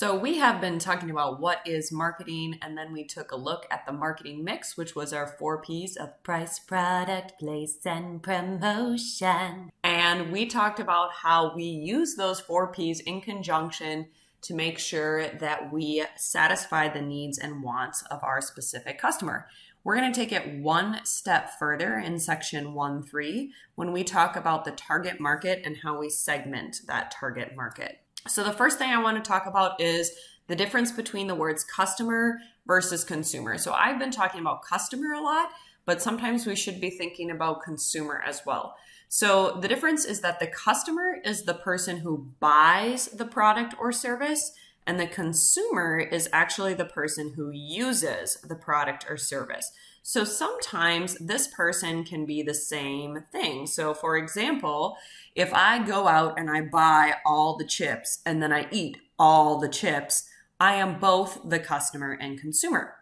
So we have been talking about what is marketing, and then we took a look at the marketing mix, which was our 4 Ps of price, product, place, and promotion. And we talked about how we use those 4 Ps in conjunction to make sure that we satisfy the needs and wants of our specific customer. We're going to take it one step further in section 1.3 when we talk about the target market and how we segment that target market. So the first thing I want to talk about is the difference between the words customer versus consumer. So I've been talking about customer a lot, but sometimes we should be thinking about consumer as well. So the difference is that the customer is the person who buys the product or service, and the consumer is actually the person who uses the product or service. So sometimes this person can be the same thing. So for example, if I go out and I buy all the chips and then I eat all the chips, I am both the customer and consumer.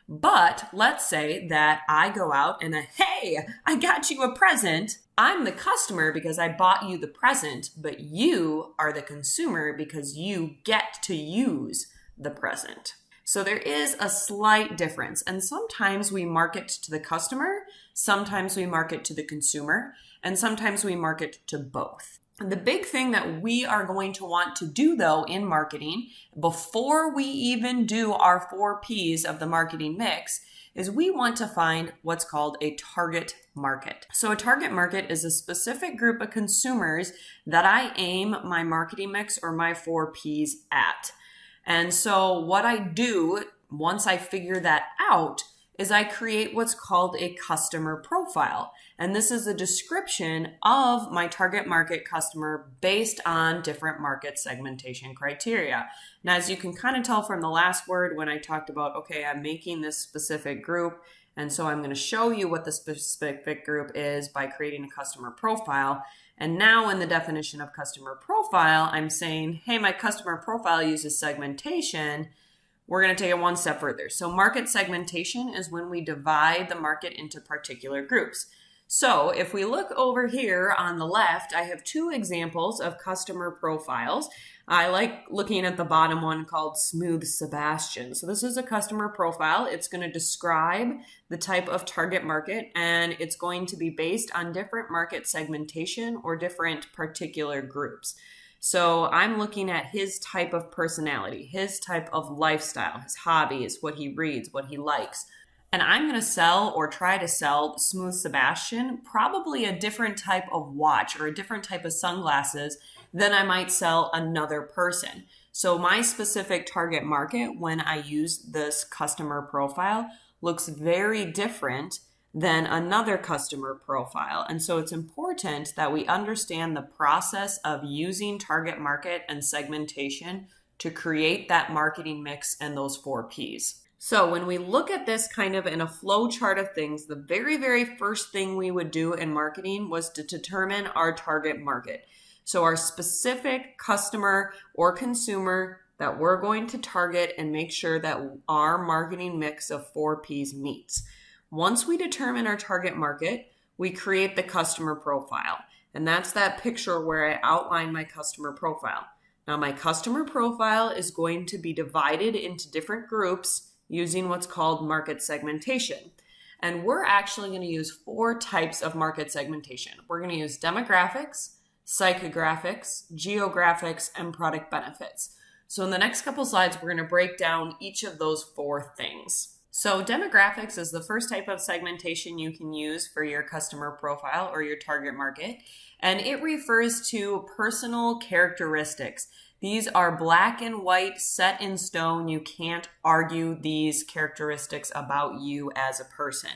But let's say that I go out and hey, I got you a present. I'm the customer because I bought you the present, but you are the consumer because you get to use the present. So there is a slight difference, and sometimes we market to the customer, sometimes we market to the consumer, and sometimes we market to both. The big thing that we are going to want to do though in marketing, before we even do our 4 Ps of the marketing mix, is we want to find what's called a target market. So a target market is a specific group of consumers that I aim my marketing mix or my 4 Ps at. And so what I do once I figure that out is I create what's called a customer profile. And this is a description of my target market customer based on different market segmentation criteria. Now, as you can kind of tell from the last word when I talked about, okay, I'm making this specific group, and so I'm going to show you what the specific group is by creating a customer profile. And now in the definition of customer profile, I'm saying, hey, my customer profile uses segmentation. We're going to take it one step further. So market segmentation is when we divide the market into particular groups. So if we look over here on the left, I have 2 examples of customer profiles. I like looking at the bottom one called Smooth Sebastian. So this is a customer profile. It's going to describe the type of target market, and it's going to be based on different market segmentation or different particular groups. So I'm looking at his type of personality, his type of lifestyle, his hobbies, what he reads, what he likes. And I'm going to sell or try to sell Smooth Sebastian probably a different type of watch or a different type of sunglasses than I might sell another person. So my specific target market when I use this customer profile looks very different than another customer profile. And so it's important that we understand the process of using target market and segmentation to create that marketing mix and those 4 Ps. So when we look at this kind of in a flow chart of things, the very, very first thing we would do in marketing was to determine our target market. So our specific customer or consumer that we're going to target and make sure that our marketing mix of 4 Ps meets. Once we determine our target market, we create the customer profile. And that's that picture where I outline my customer profile. Now my customer profile is going to be divided into different groups using what's called market segmentation. And we're actually going to use 4 types of market segmentation. We're going to use demographics, psychographics, geographics, and product benefits. So in the next couple slides, we're going to break down each of those 4 things. So demographics is the first type of segmentation you can use for your customer profile or your target market. And it refers to personal characteristics. These are black and white, set in stone. You can't argue these characteristics about you as a person.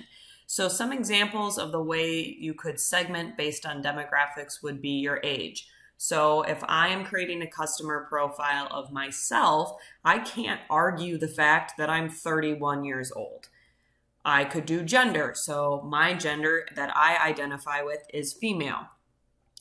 So some examples of the way you could segment based on demographics would be your age. So if I am creating a customer profile of myself, I can't argue the fact that I'm 31 years old. I could do gender. So my gender that I identify with is female.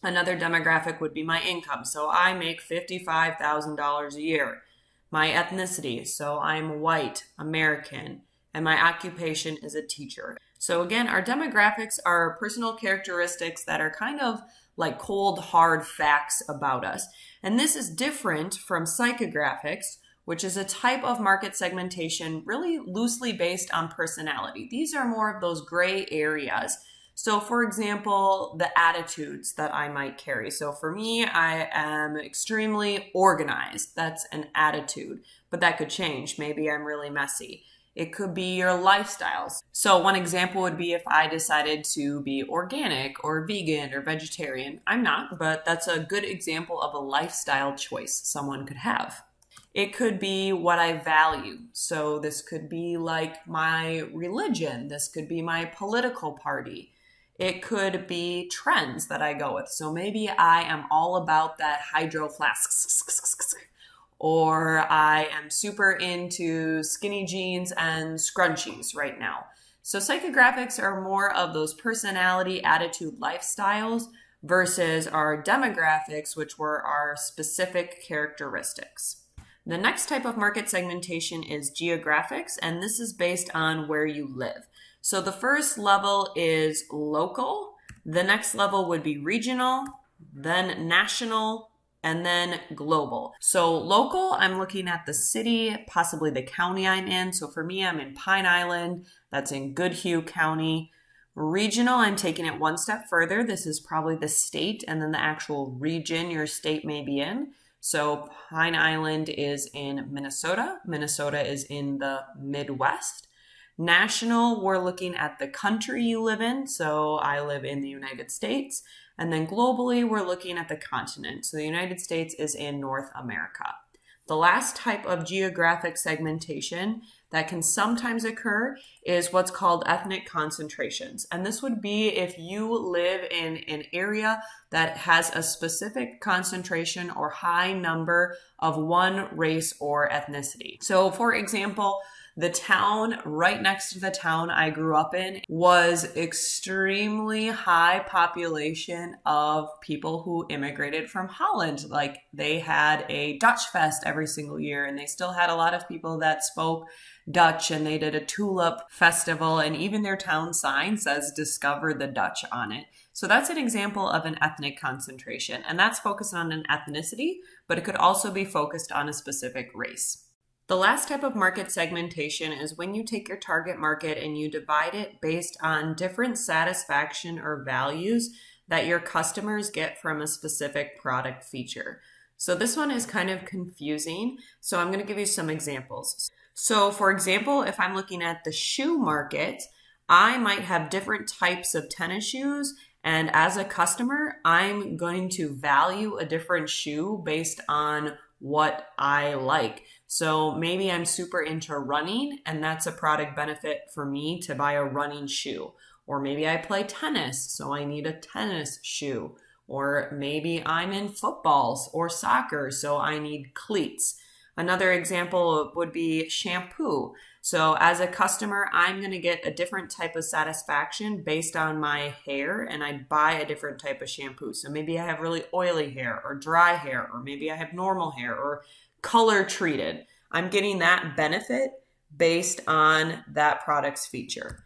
Another demographic would be my income. So I make $55,000 a year. My ethnicity. So I'm white, American, and my occupation is a teacher. So again, our demographics are personal characteristics that are kind of like cold, hard facts about us. And this is different from psychographics, which is a type of market segmentation really loosely based on personality. These are more of those gray areas. So for example, the attitudes that I might carry. So for me, I am extremely organized. That's an attitude, but that could change. Maybe I'm really messy. It could be your lifestyles. So one example would be if I decided to be organic or vegan or vegetarian. I'm not, but that's a good example of a lifestyle choice someone could have. It could be what I value. So this could be like my religion. This could be my political party. It could be trends that I go with. So maybe I am all about that hydro flask, or I am super into skinny jeans and scrunchies right now. So psychographics are more of those personality, attitude, lifestyles versus our demographics, which were our specific characteristics. The next type of market segmentation is geographics, and this is based on where you live. So the first level is local, the next level would be regional, then national, and then global. So local, I'm looking at the city, possibly the county I'm in. So for me, I'm in Pine Island, that's in Goodhue County. Regional, I'm taking it one step further. This is probably the state and then the actual region your state may be in. So Pine Island is in Minnesota. Minnesota is in the Midwest. National, we're looking at the country you live in. So I live in the United States. And then globally, we're looking at the continent. So the United States is in North America. The last type of geographic segmentation that can sometimes occur is what's called ethnic concentrations. And this would be if you live in an area that has a specific concentration or high number of one race or ethnicity. So for example, the town right next to the town I grew up in was extremely high population of people who immigrated from Holland. Like they had a Dutch fest every single year, and they still had a lot of people that spoke Dutch, and they did a tulip festival, and even their town sign says "Discover the Dutch" on it. So that's an example of an ethnic concentration, and that's focused on an ethnicity, but it could also be focused on a specific race. The last type of market segmentation is when you take your target market and you divide it based on different satisfaction or values that your customers get from a specific product feature. So this one is kind of confusing. So I'm going to give you some examples. So for example, if I'm looking at the shoe market, I might have different types of tennis shoes. And as a customer, I'm going to value a different shoe based on what I like. So maybe I'm super into running, and that's a product benefit for me to buy a running shoe. Or maybe I play tennis, so I need a tennis shoe. Or maybe I'm in footballs or soccer, so I need cleats. Another example would be shampoo. So as a customer, I'm going to get a different type of satisfaction based on my hair, and I buy a different type of shampoo. So maybe I have really oily hair or dry hair, or maybe I have normal hair or color treated. I'm getting that benefit based on that product's feature.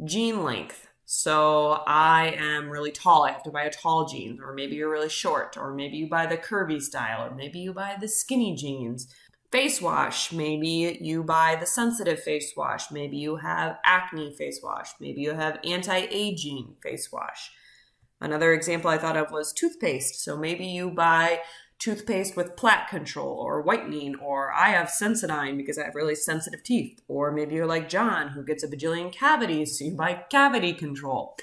Jean length. So I am really tall, I have to buy a tall jean, or maybe you're really short, or maybe you buy the curvy style, or maybe you buy the skinny jeans. Face wash, maybe you buy the sensitive face wash, maybe you have acne face wash, maybe you have anti-aging face wash. Another example I thought of was toothpaste. So maybe you buy toothpaste with plaque control or whitening, or I have Sensodyne because I have really sensitive teeth. Or maybe you're like John who gets a bajillion cavities, so you buy cavity control.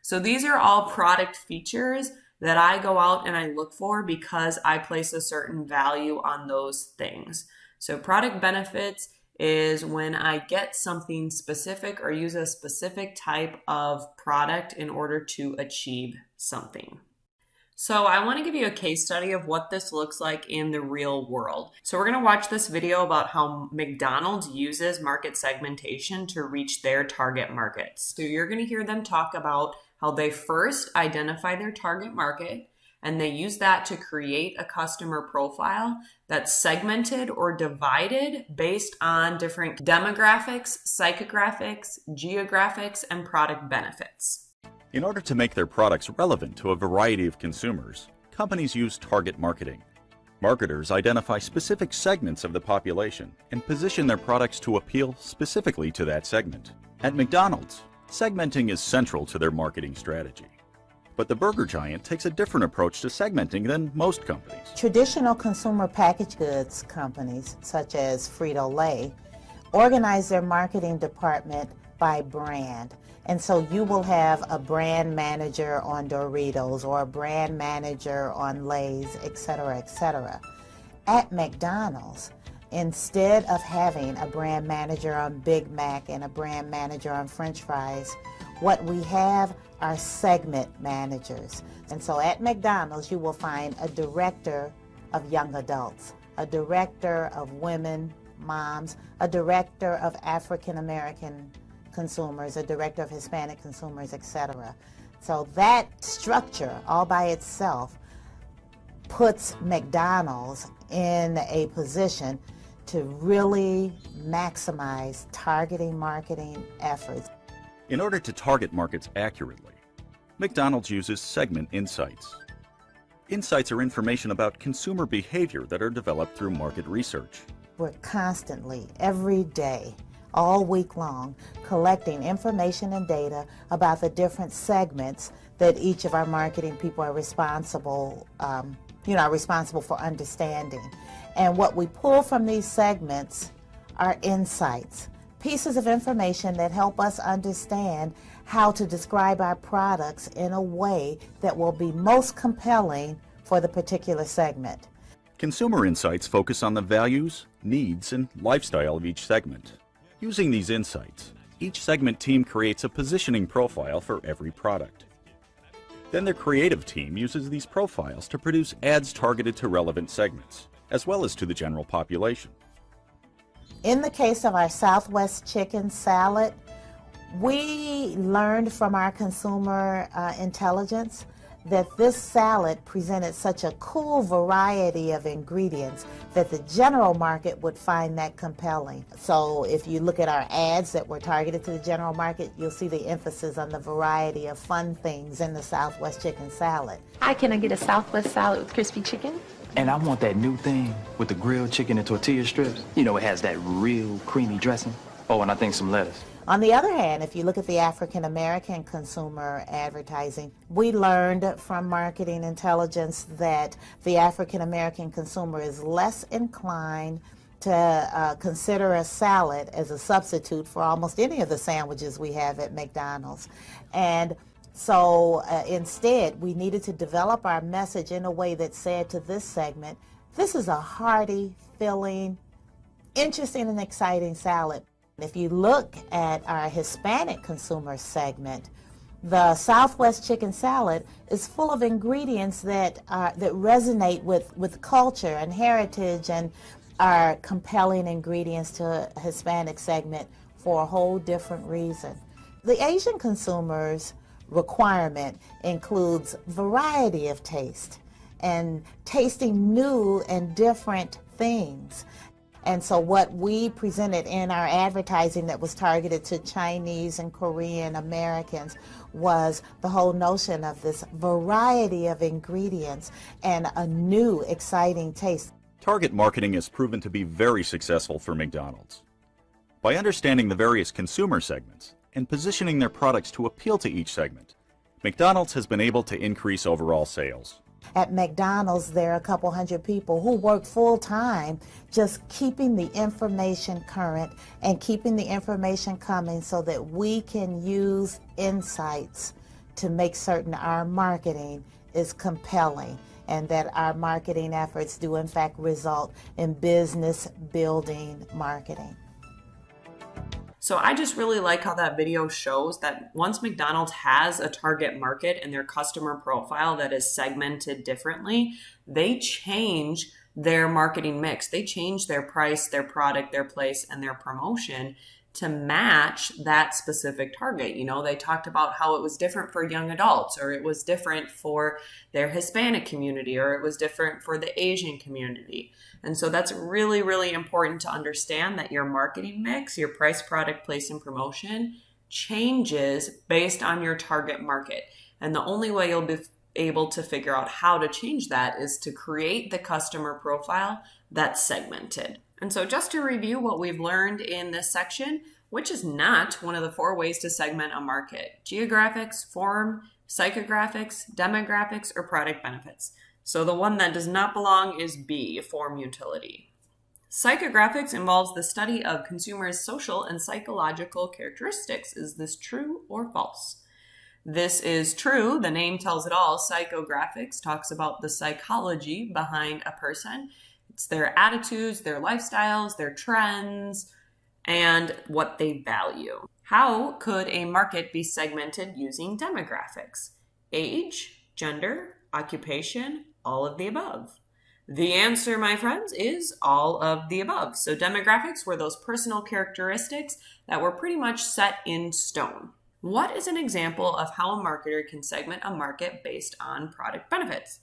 So these are all product features that I go out and I look for because I place a certain value on those things. So product benefits is when I get something specific or use a specific type of product in order to achieve something. So I want to give you a case study of what this looks like in the real world. So we're going to watch this video about how McDonald's uses market segmentation to reach their target markets. So you're going to hear them talk about how they first identify their target market, and they use that to create a customer profile that's segmented or divided based on different demographics, psychographics, geographics, and product benefits. In order to make their products relevant to a variety of consumers, companies use target marketing. Marketers identify specific segments of the population and position their products to appeal specifically to that segment. At McDonald's, segmenting is central to their marketing strategy. But the burger giant takes a different approach to segmenting than most companies. Traditional consumer packaged goods companies, such as Frito-Lay, organize their marketing department by brand. And so you will have a brand manager on Doritos or a brand manager on Lay's, etc., etc. At McDonald's, instead of having a brand manager on Big Mac and a brand manager on French fries, what we have are segment managers. And so at McDonald's, you will find a director of young adults, a director of women, moms, a director of African American consumers, a director of Hispanic consumers, etc. So that structure all by itself puts McDonald's in a position to really maximize targeting marketing efforts. In order to target markets accurately, McDonald's uses segment insights. Insights are information about consumer behavior that are developed through market research. We're constantly, every day, all week long, collecting information and data about the different segments that each of our marketing people are responsible for understanding. And what we pull from these segments are insights, pieces of information that help us understand how to describe our products in a way that will be most compelling for the particular segment. Consumer insights focus on the values, needs, and lifestyle of each segment. Using these insights, each segment team creates a positioning profile for every product. Then their creative team uses these profiles to produce ads targeted to relevant segments, as well as to the general population. In the case of our Southwest chicken salad, we learned from our consumer intelligence that this salad presented such a cool variety of ingredients that the general market would find that compelling. So if you look at our ads that were targeted to the general market, you'll see the emphasis on the variety of fun things in the Southwest chicken salad. Hi, can I get a Southwest salad with crispy chicken? And I want that new thing with the grilled chicken and tortilla strips. You know, it has that real creamy dressing. Oh, and I think some lettuce. On the other hand, if you look at the African American consumer advertising, we learned from marketing intelligence that the African American consumer is less inclined to consider a salad as a substitute for almost any of the sandwiches we have at McDonald's. And so instead, we needed to develop our message in a way that said to this segment, this is a hearty, filling, interesting, and exciting salad. If you look at our Hispanic consumer segment, the Southwest chicken salad is full of ingredients that resonate with culture and heritage and are compelling ingredients to a Hispanic segment for a whole different reason. The Asian consumer's requirement includes variety of taste and tasting new and different things. And so what we presented in our advertising that was targeted to Chinese and Korean Americans was the whole notion of this variety of ingredients and a new, exciting taste. Target marketing has proven to be very successful for McDonald's. By understanding the various consumer segments and positioning their products to appeal to each segment, McDonald's has been able to increase overall sales. At McDonald's, there are a couple hundred people who work full-time just keeping the information current and keeping the information coming so that we can use insights to make certain our marketing is compelling and that our marketing efforts do in fact result in business building marketing. So I just really like how that video shows that once McDonald's has a target market and their customer profile that is segmented differently, they change their marketing mix. They change their price, their product, their place, and their promotion to match that specific target. You know, they talked about how it was different for young adults, or it was different for their Hispanic community, or it was different for the Asian community. And so that's really, really important to understand that your marketing mix, your price, product, place, and promotion changes based on your target market. And the only way you'll be able to figure out how to change that is to create the customer profile that's segmented. And so just to review what we've learned in this section, which is not one of the 4 ways to segment a market: geographics, form, psychographics, demographics, or product benefits. So the one that does not belong is B, form utility. Psychographics involves the study of consumers' social and psychological characteristics. Is this true or false? This is true. The name tells it all. Psychographics talks about the psychology behind a person. It's their attitudes, their lifestyles, their trends, and what they value. How could a market be segmented using demographics? Age, gender, occupation, all of the above. The answer, my friends, is all of the above. So demographics were those personal characteristics that were pretty much set in stone. What is an example of how a marketer can segment a market based on product benefits?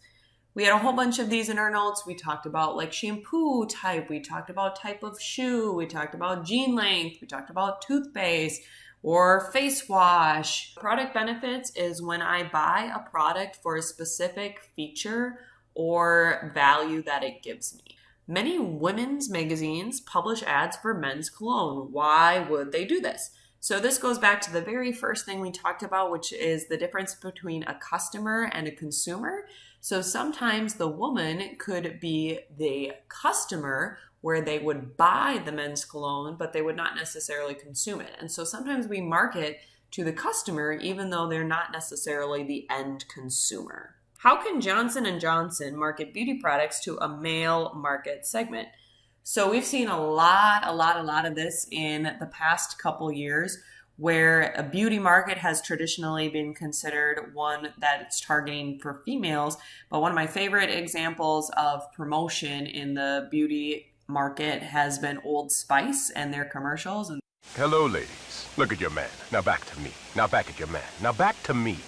We had a whole bunch of these in our notes. We talked about like shampoo type. We talked about type of shoe. We talked about jean length. We talked about toothpaste or face wash. Product benefits is when I buy a product for a specific feature or value that it gives me. Many women's magazines publish ads for men's cologne. Why would they do this? So this goes back to the very first thing we talked about, which is the difference between a customer and a consumer. So sometimes the woman could be the customer where they would buy the men's cologne, but they would not necessarily consume it. And so sometimes we market to the customer, even though they're not necessarily the end consumer. How can Johnson & Johnson market beauty products to a male market segment? So we've seen a lot of this in the past couple years, where a beauty market has traditionally been considered one that it's targeting for females. But one of my favorite examples of promotion in the beauty market has been Old Spice and their commercials. Hello, ladies. Look at your man. Now back to me. Now back at your man. Now back to me.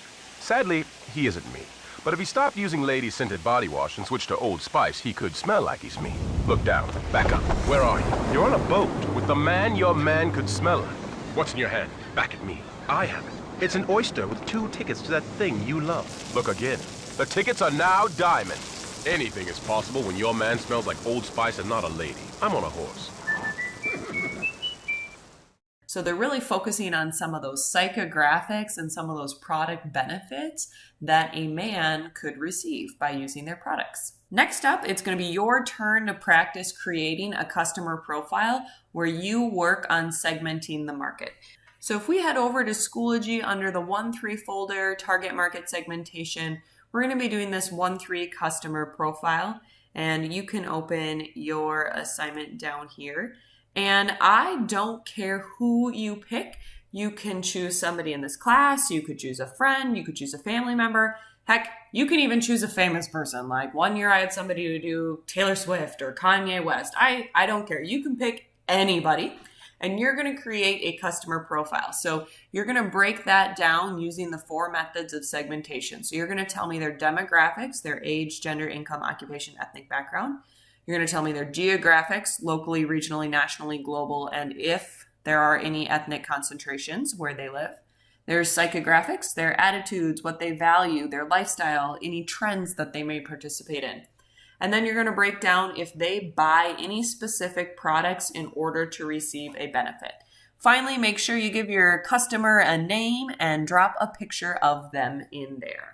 Sadly, he isn't me. But if he stopped using lady-scented body wash and switched to Old Spice, he could smell like he's me. Look down. Back up. Where are you? You're on a boat with the man your man could smell like. What's in your hand? Back at me. I have it. It's an oyster with 2 tickets to that thing you love. Look again. The tickets are now diamonds. Anything is possible when your man smells like Old Spice and not a lady. I'm on a horse. So they're really focusing on some of those psychographics and some of those product benefits that a man could receive by using their products. Next up, it's going to be your turn to practice creating a customer profile where you work on segmenting the market. So if we head over to Schoology under the 1-3 folder, Target Market Segmentation, we're going to be doing this 1-3 customer profile, and you can open your assignment down here. And I don't care who you pick. You can choose somebody in this class. You could choose a friend. You could choose a family member. Heck, you can even choose a famous person. Like one year I had somebody to do Taylor Swift or Kanye West. I don't care. You can pick anybody and you're going to create a customer profile. So you're going to break that down using the 4 methods of segmentation. So you're going to tell me their demographics, their age, gender, income, occupation, ethnic background. You're going to tell me their geographics, locally, regionally, nationally, global, and if there are any ethnic concentrations where they live. Their psychographics, their attitudes, what they value, their lifestyle, any trends that they may participate in. And then you're going to break down if they buy any specific products in order to receive a benefit. Finally, make sure you give your customer a name and drop a picture of them in there.